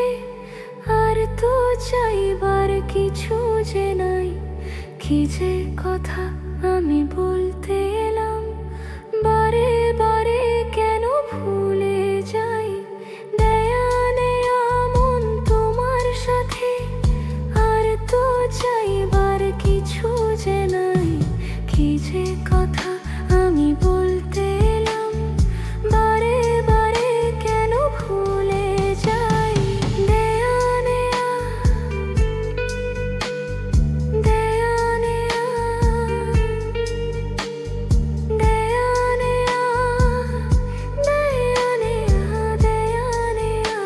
সাথে আর তো চাইবার কিছু যে নাই। কি যে কথা আমি বলতে এলাম, বারে বারে কেন ভুলে যাই। দেয়া নেয়া মন তোমার সাথে আর তো চাইবার কিছু যে নাই। কি যে কথা আমি বলতে এলাম, বারে বারে কেন ভুলে যাই। দেয়া নেয়া, দেয়া নেয়া, দেয়া নেয়া, দেয়া নেয়া, দেয়া নেয়া।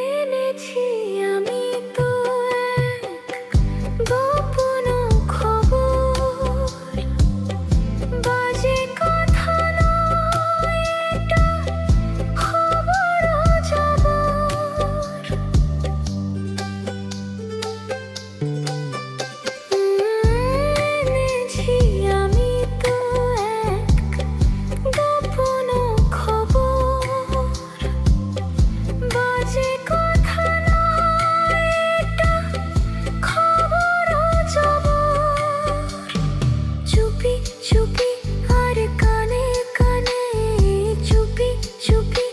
এনেছি আমি তো এক গোপন খবর, বাজে কথা নয় এটা, খবর জবর। এনেছি আমি তো এক গোপন খবর, বাজে কথা নয় এটা, খবর জবর। চুপি চুপি আর কানে কানে, চুপি চুপি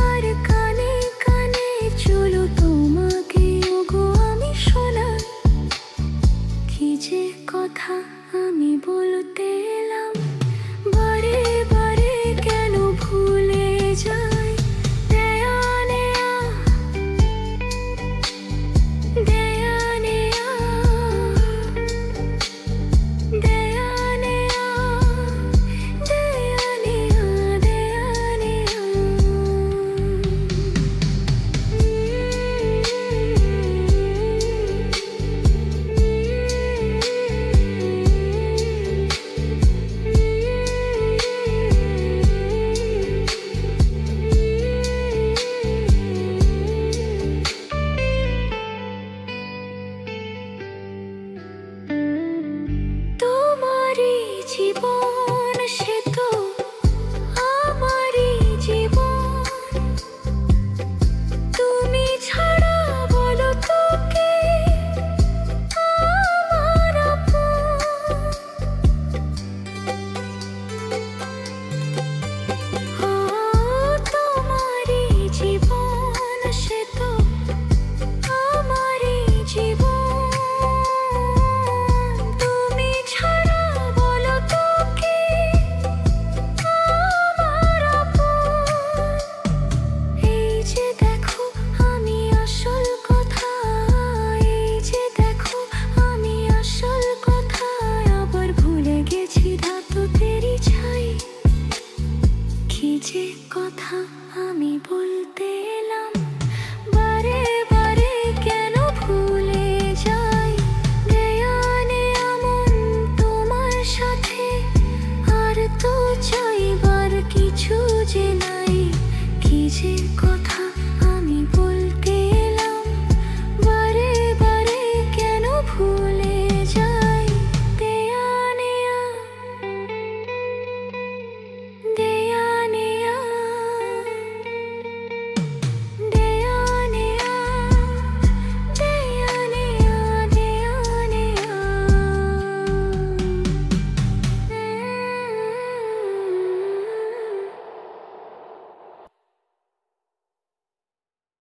আর কানে কানে, চলো তোমাকে ওগো আমি শোনাই। কি যে কথা আমি বলতে এলাম,